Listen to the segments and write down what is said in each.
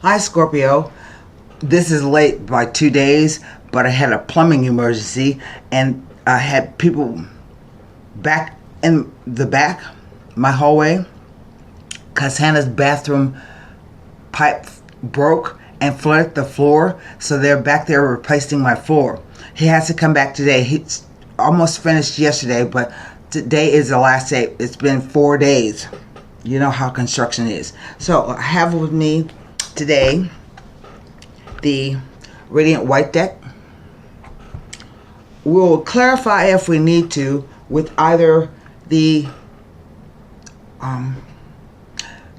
Hi Scorpio, this is late by 2 days, but I had a plumbing emergency and I had people back in the back, my hallway, because Hannah's bathroom pipe broke and flooded the floor, so they're back there replacing my floor. He has to come back today. He's almost finished yesterday, but today is the last day. It's been 4 days. You know how construction is. So I have with me today the Radiant White deck. We'll clarify if we need to with either the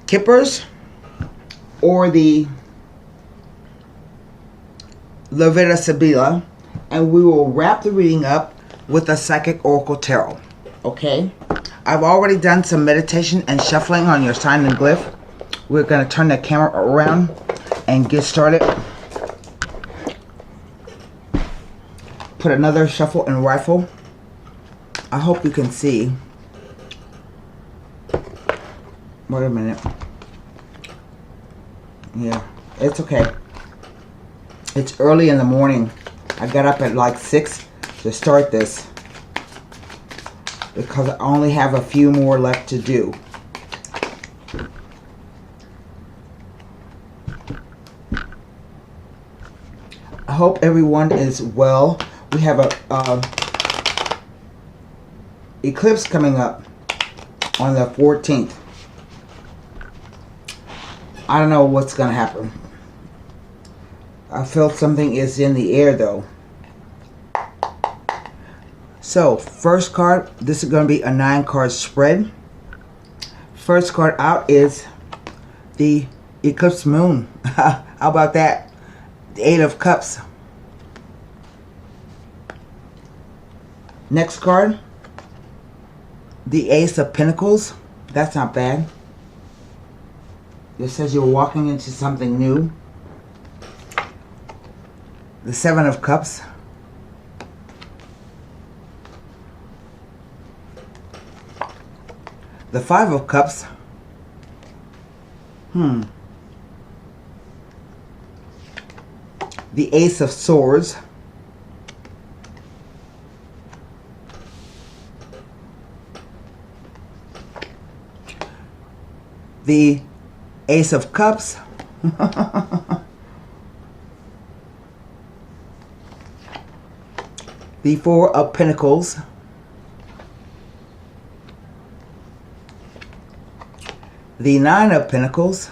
Kippers or the Levita Sibila, and we will wrap the reading up with a Psychic Oracle Tarot. Okay? I've already done some meditation and shuffling on your sign and glyph. We're going to turn the camera around and get started. Put another shuffle and rifle. I hope you can see. Wait a minute. Yeah, it's okay. It's early in the morning. I got up at like 6 to start this because I only have a few more left to do. I hope everyone is well. We have a eclipse coming up on the 14th. I don't know what's going to happen. I feel something is in the air though. So, first card, this is going to be a 9-card spread. First card out is the Eclipse Moon. How about that? The 8 of Cups. Next card, the Ace of Pentacles. That's not bad. It says you're walking into something new. The 7 of Cups. The 5 of Cups. The Ace of Swords. The Ace of Cups. The 4 of Pentacles. The 9 of Pentacles.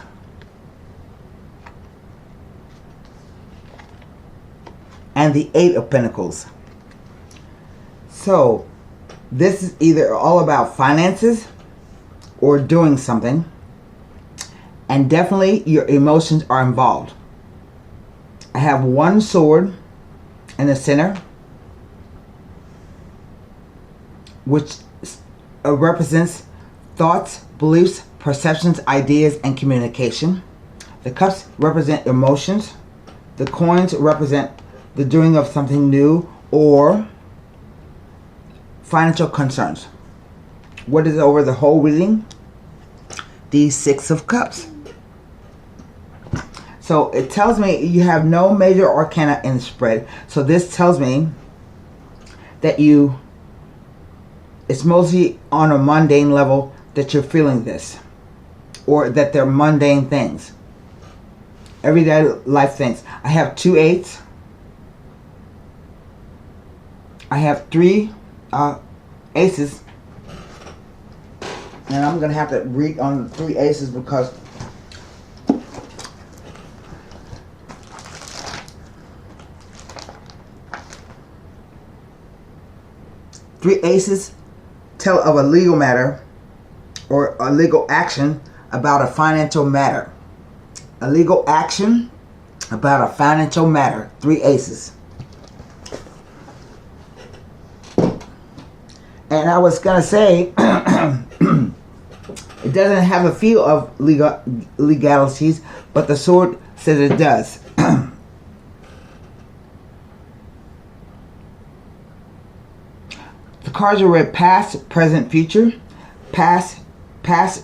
And the 8 of Pentacles. So, this is either all about finances or doing something. And definitely your emotions are involved. I have 1 sword in the center, which represents thoughts, beliefs, perceptions, ideas, and communication. The cups represent emotions. The coins represent the doing of something new or financial concerns. What is over the whole reading? The 6 of Cups. So it tells me you have no major arcana in the spread. So this tells me that it's mostly on a mundane level that you're feeling this. Or that they're mundane things. Everyday life things. I have 2 8s. I have 3 aces. And I'm going to have to read on the 3 aces because three aces tell of a legal matter or a legal action about a financial matter. A legal action about a financial matter. 3 aces. And I was going to say, it doesn't have a feel of legalities, but the sword says it does. The cards are read past, present, future. Past,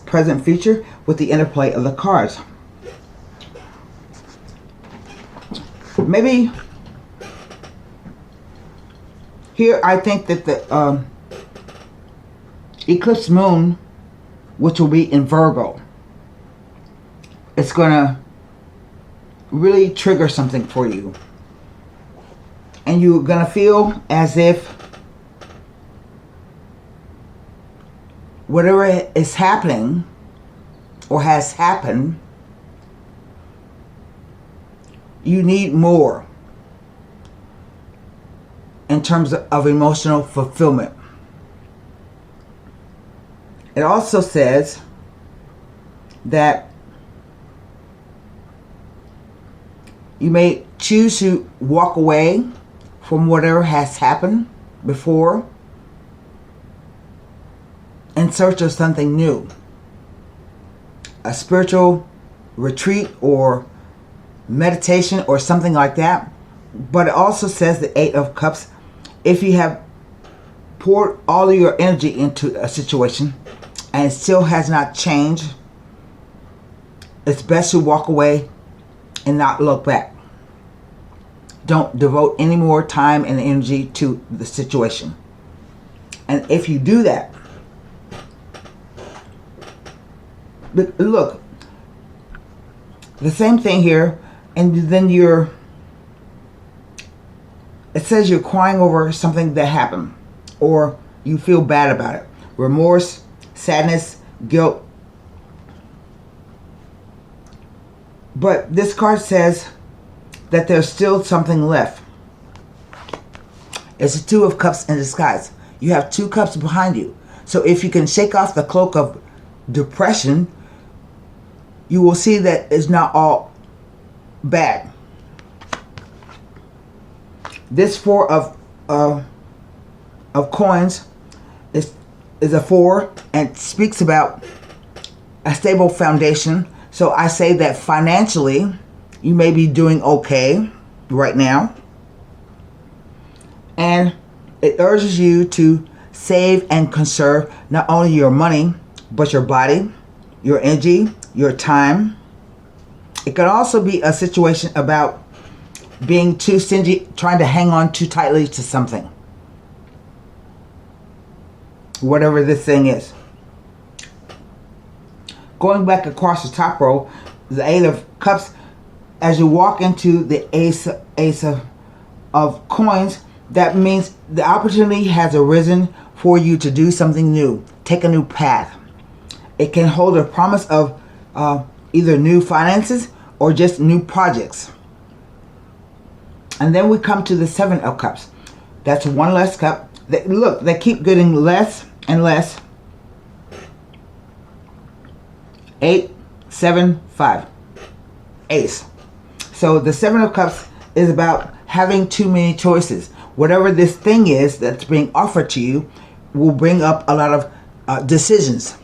present, future with the interplay of the cards. maybe here I think that the eclipse moon, which will be in Virgo, it's going to really trigger something for you. And you're going to feel as if whatever is happening or has happened, you need more in terms of emotional fulfillment. It also says that you may choose to walk away from whatever has happened before in search of something new. A spiritual retreat or meditation or something like that. But it also says the Eight of Cups. If you have poured all of your energy into a situation and it still has not changed, it's best to walk away and not look back. Don't devote any more time and energy to the situation. And if you do that, look, the same thing here, and then it says you're crying over something that happened, or you feel bad about it. Remorse, sadness, guilt. But this card says that there's still something left. It's the Two of Cups in disguise. You have two cups behind you. So if you can shake off the cloak of depression, you will see that it's not all bad. This Four of coins is a 4 and speaks about a stable foundation. So I say that financially, you may be doing okay right now. And it urges you to save and conserve not only your money, but your body, your energy, your time. It could also be a situation about being too stingy, trying to hang on too tightly to something. Whatever this thing is. Going back across the top row, the Eight of Cups, as you walk into the Ace of Coins, that means the opportunity has arisen for you to do something new, take a new path. It can hold a promise of either new finances or just new projects. And then we come to the Seven of Cups. That's one less cup. Look, they keep getting less and less. 8, 7, 5. Ace. So the Seven of Cups is about having too many choices. Whatever this thing is that's being offered to you will bring up a lot of decisions.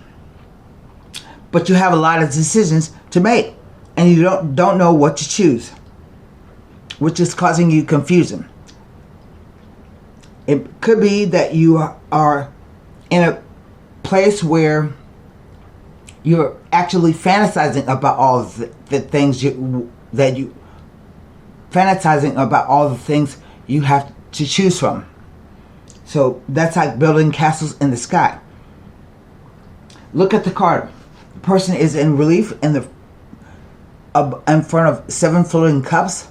But you have a lot of decisions to make, and you don't know what to choose, which is causing you confusion. It could be that you are in a place where you're actually fantasizing about all the things fantasizing about all the things you have to choose from. So that's like building castles in the sky. Look at the card. The person is in relief in front of 7 floating cups,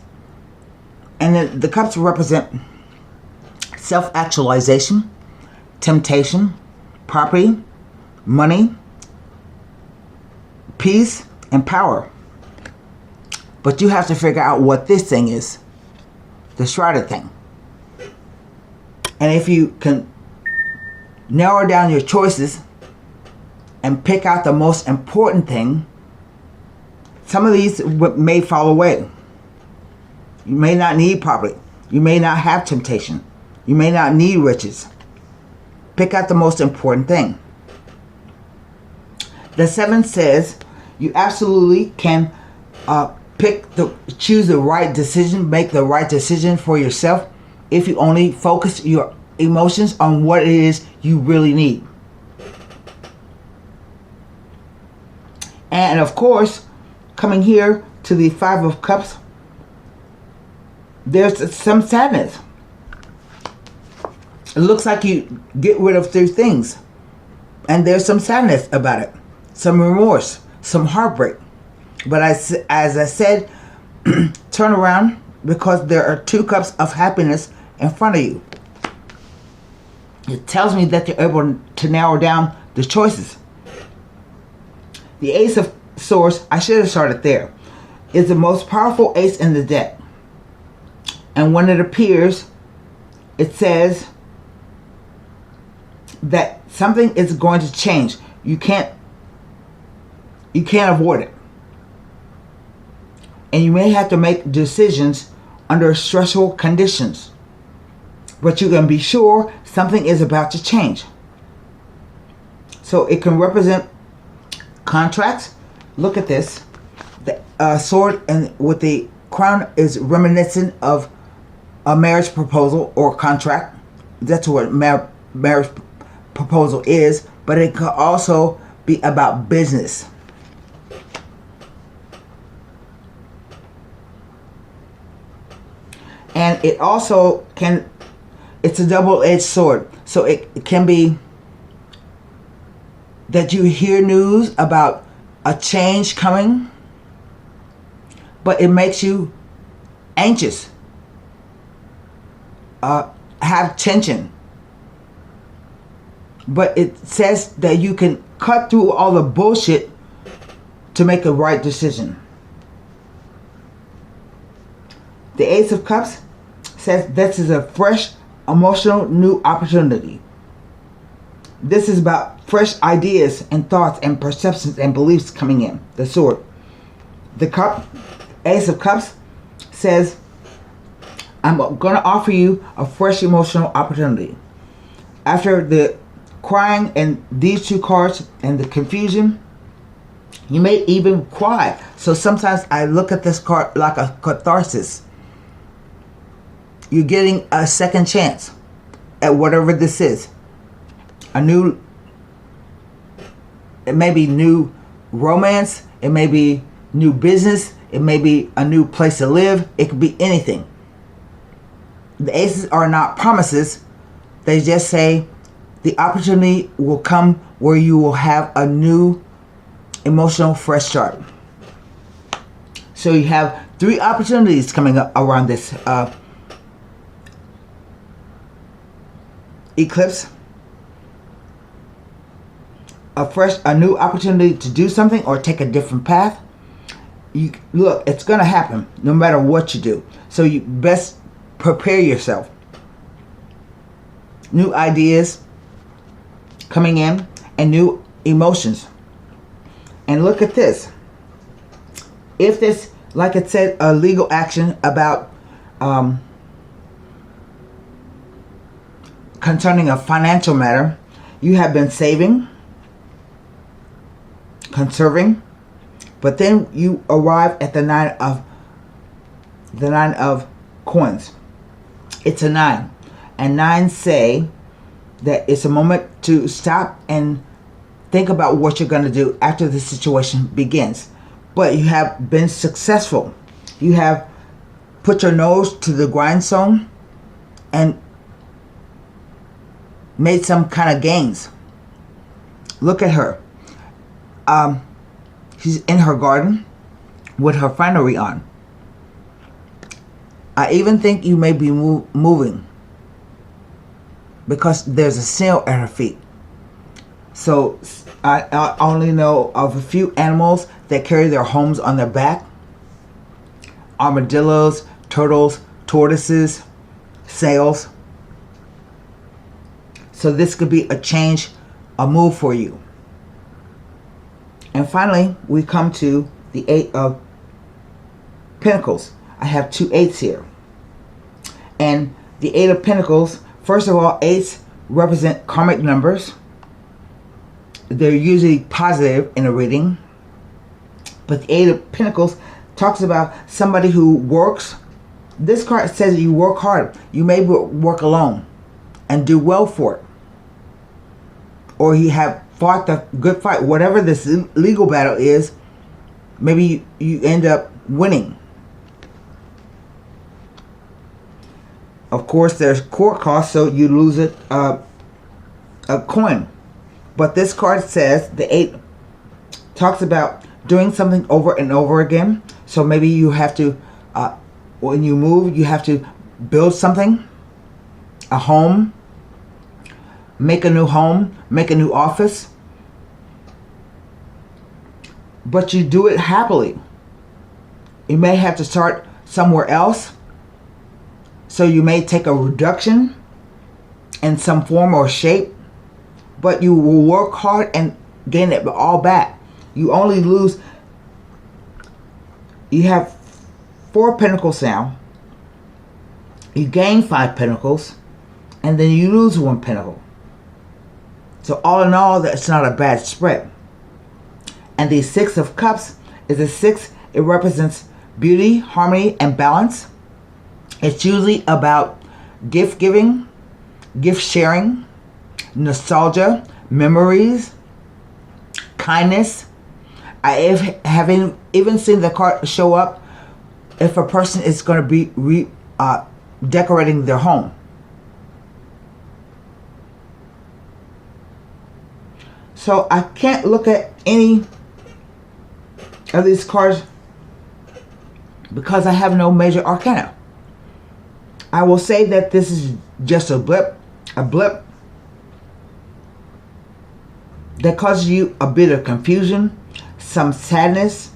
and the cups represent self-actualization, temptation, property, money, peace, and power. But you have to figure out what this thing is, the shrouded thing. And if you can narrow down your choices and pick out the most important thing, some of these may fall away. You may not need property. You may not have temptation. You may not need riches. Pick out the most important thing. The 7 says you absolutely can choose the right decision, make the right decision for yourself if you only focus your emotions on what it is you really need. And of course, coming here to the 5 of Cups, there's some sadness. It looks like you get rid of 3 things, and there's some sadness about it, some remorse, some heartbreak. But as I said, turn around, because there are 2 cups of happiness in front of you. It tells me that you're able to narrow down the choices. The Ace of Swords, I should have started there, is the most powerful ace in the deck. And when it appears, it says that something is going to change. You can't avoid it. And you may have to make decisions under stressful conditions. But you can be sure something is about to change. So it can represent contracts. Look at this. The sword and with the crown is reminiscent of a marriage proposal or contract. That's what marriage proposal is. But it could also be about business. And it also can, it's a double-edged sword. So it can be that you hear news about a change coming, but it makes you anxious, have tension. But it says that you can cut through all the bullshit to make a right decision. The Ace of Cups says this is a fresh, emotional, new opportunity. This is about fresh ideas and thoughts and perceptions and beliefs coming in. The sword. The Ace of Cups says, I'm going to offer you a fresh emotional opportunity. After the crying and these 2 cards and the confusion, you may even cry. So sometimes I look at this card like a catharsis. You're getting a second chance at whatever this is. It may be new romance, it may be new business, it may be a new place to live, it could be anything. The aces are not promises, they just say the opportunity will come where you will have a new emotional fresh start. So you have 3 opportunities coming up around this eclipse. A new opportunity to do something or take a different path. Look, it's going to happen no matter what you do. So you best prepare yourself. New ideas coming in and new emotions. And look at this. If this, like it said, a legal action about concerning a financial matter, you have been saving, conserving, but then you arrive at the 9 of coins. It's a 9, and 9 say that it's a moment to stop and think about what you're going to do after the situation begins. But you have been successful. You have put your nose to the grindstone and made some kind of gains. Look at her. She's in her garden with her finery on. I even think you may be moving because there's a snail at her feet. So I only know of a few animals that carry their homes on their back. Armadillos, turtles, tortoises, snails. So this could be a change, a move for you. And finally, we come to the 8 of Pentacles. I have 2 8s here. And the 8 of Pentacles, first of all, 8s represent karmic numbers. They're usually positive in a reading. But the 8 of Pentacles talks about somebody who works. This card says you work hard. You may work alone and do well for it. Or you have fought the good fight. Whatever this legal battle is, maybe you end up winning. Of course, there's court costs, so you lose a coin. But this card says the 8 talks about doing something over and over again. So maybe you have to, when you move, you have to build something, a home, make a new home, make a new office. But you do it happily. You may have to start somewhere else. So you may take a reduction in some form or shape. But you will work hard and gain it all back. You only lose. You have 4 pentacles now. You gain 5 pentacles. And then you lose 1 pentacle. So all in all, that's not a bad spread. And the 6 of Cups is a 6. It represents beauty, harmony, and balance. It's usually about gift giving, gift sharing, nostalgia, memories, kindness. I have even seen the card show up if a person is going to be decorating their home. So I can't look at any of these cards because I have no major arcana. I will say that this is just a blip that causes you a bit of confusion, some sadness.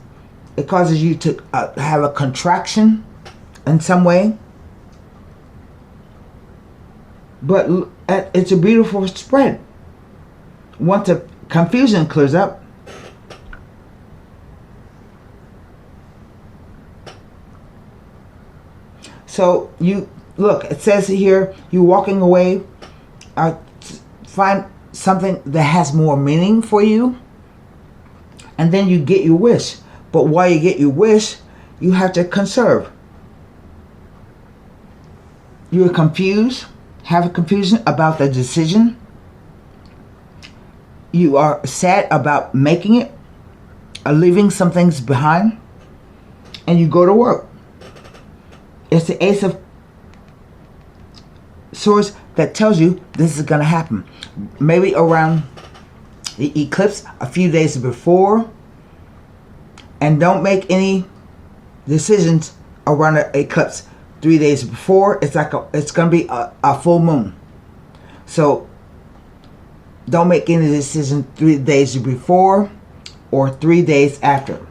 It causes you to have a contraction in some way. But it's a beautiful spread. Once the confusion clears up, so you look, it says here, you walking away, find something that has more meaning for you, and then you get your wish. But while you get your wish, you have to conserve. You're confused, have a confusion about the decision. You are sad about making it, or leaving some things behind, and you go to work. It's the Ace of Swords that tells you this is going to happen. Maybe around the eclipse, a few days before. And don't make any decisions around the eclipse 3 days before. It's going to be a full moon. So don't make any decision 3 days before or 3 days after.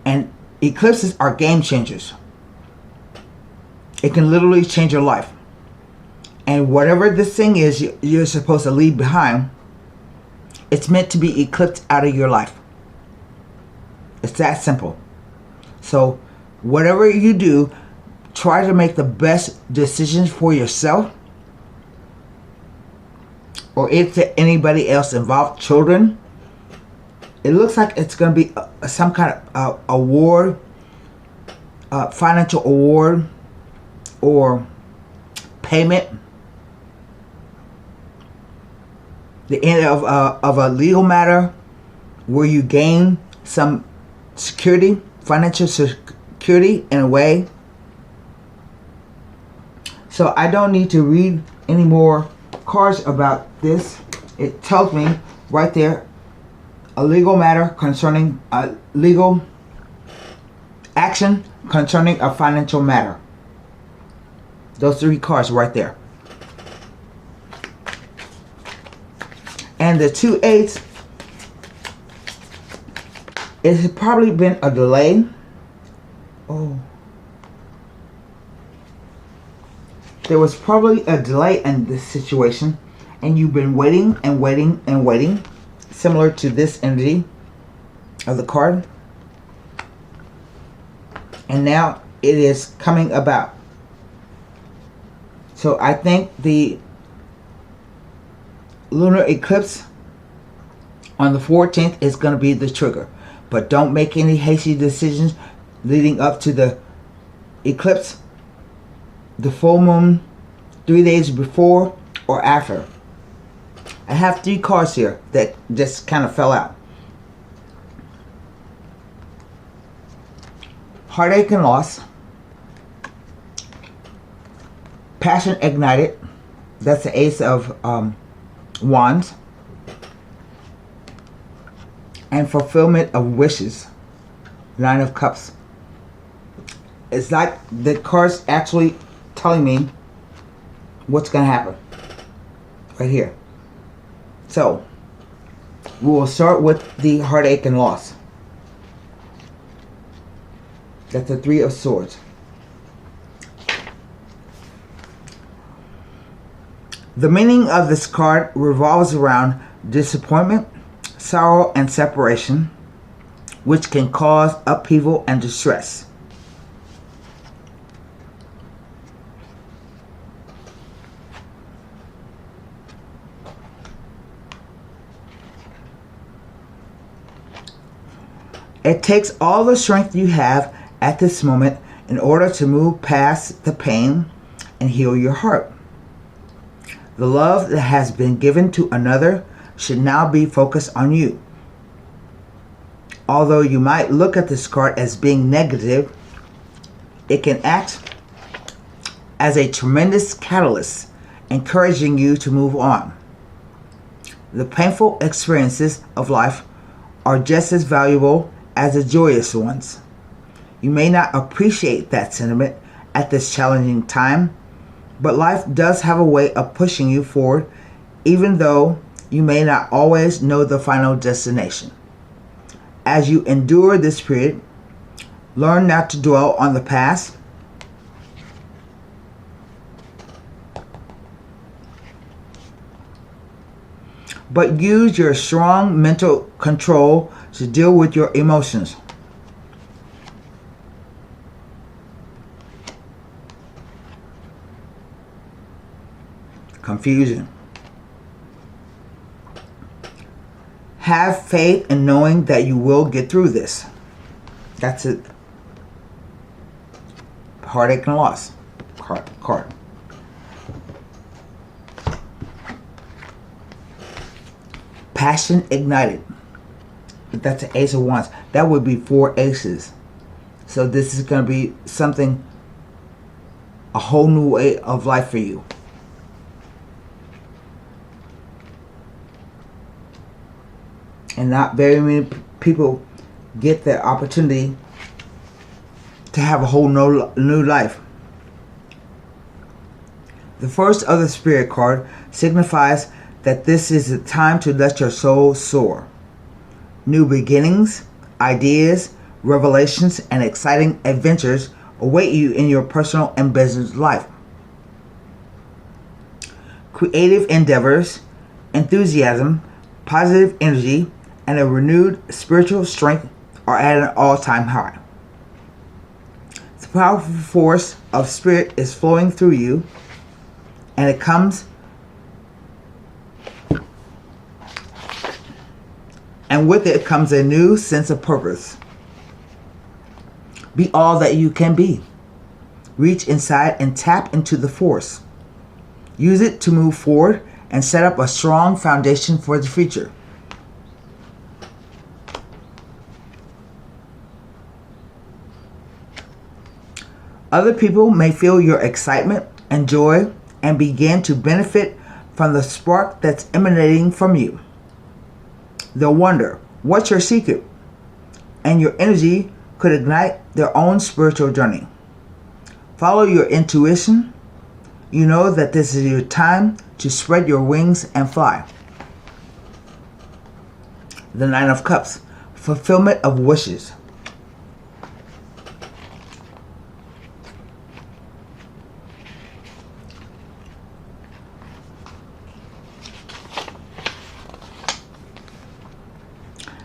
And eclipses are game changers. It can literally change your life. And whatever this thing is you're supposed to leave behind, it's meant to be eclipsed out of your life. It's that simple. So whatever you do, try to make the best decisions for yourself, or if to anybody else involved, children. It looks like it's going to be some kind of award, financial award, or payment. The end of a legal matter where you gain some security, financial security in a way. So I don't need to read any more cards about this. It tells me right there, a legal matter concerning a legal action concerning a financial matter. Those 3 cards right there. And the 2 8s, it has probably been a delay. Oh. There was probably a delay in this situation, and you've been waiting and waiting and waiting, similar to this energy of the card. And now it is coming about. So I think the lunar eclipse on the 14th is going to be the trigger. But don't make any hasty decisions leading up to the eclipse, the full moon, 3 days before or after. I have 3 cards here that just kind of fell out. Heartache and loss, Passion ignited. That's the Ace of Wands. And fulfillment of wishes. Nine of Cups. It's like the card's actually telling me what's going to happen. Right here. So, we will start with the heartache and loss. That's the Three of Swords. The meaning of this card revolves around disappointment, sorrow, and separation, which can cause upheaval and distress. It takes all the strength you have at this moment in order to move past the pain and heal your heart. The love that has been given to another should now be focused on you. Although you might look at this card as being negative, it can act as a tremendous catalyst, encouraging you to move on. The painful experiences of life are just as valuable as the joyous ones. You may not appreciate that sentiment at this challenging time, but life does have a way of pushing you forward, even though you may not always know the final destination. As you endure this period, learn not to dwell on the past, but use your strong mental control to deal with your emotions. Confusion. Have faith in knowing that you will get through this. That's it. Heartache and loss card. Passion ignited. That's the Ace of Wands. That would be 4 aces. So this is going to be something, a whole new way of life for you. And not very many people get the opportunity to have a whole new life. The first of the Spirit card signifies that this is the time to let your soul soar. New beginnings, ideas, revelations, and exciting adventures await you in your personal and business life. Creative endeavors, enthusiasm, positive energy, and a renewed spiritual strength are at an all-time high. The powerful force of Spirit is flowing through you, and it comes and with it comes a new sense of purpose. Be all that you can be. Reach inside and tap into the force. Use it to move forward and set up a strong foundation for the future. Other people may feel your excitement and joy and begin to benefit from the spark that's emanating from you. They'll wonder, what's your secret? And your energy could ignite their own spiritual journey. Follow your intuition. You know that this is your time to spread your wings and fly. The Nine of Cups, fulfillment of wishes.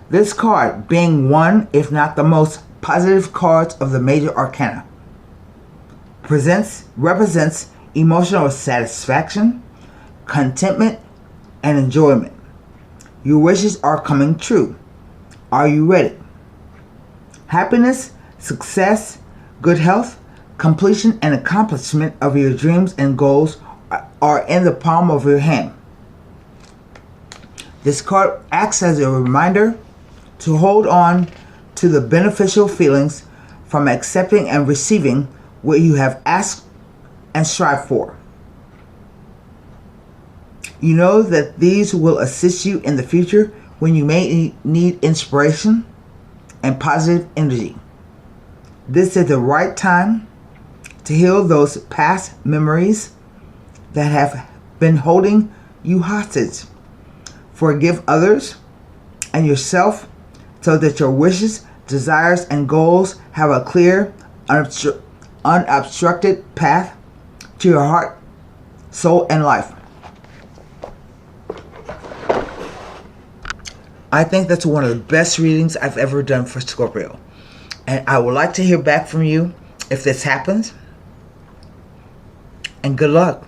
This card being one, if not the most positive cards of the major arcana, represents emotional satisfaction, contentment, and enjoyment. Your wishes are coming true. Are you ready? Happiness, success, good health, completion, and accomplishment of your dreams and goals are in the palm of your hand. This card acts as a reminder to hold on to the beneficial feelings from accepting and receiving what you have asked and strived for. You know that these will assist you in the future when you may need inspiration and positive energy. This is the right time to heal those past memories that have been holding you hostage. Forgive others and yourself so that your wishes, desires, and goals have a clear, unobstructed path to your heart, soul, and life. I think that's one of the best readings I've ever done for Scorpio. And I would like to hear back from you if this happens. And good luck.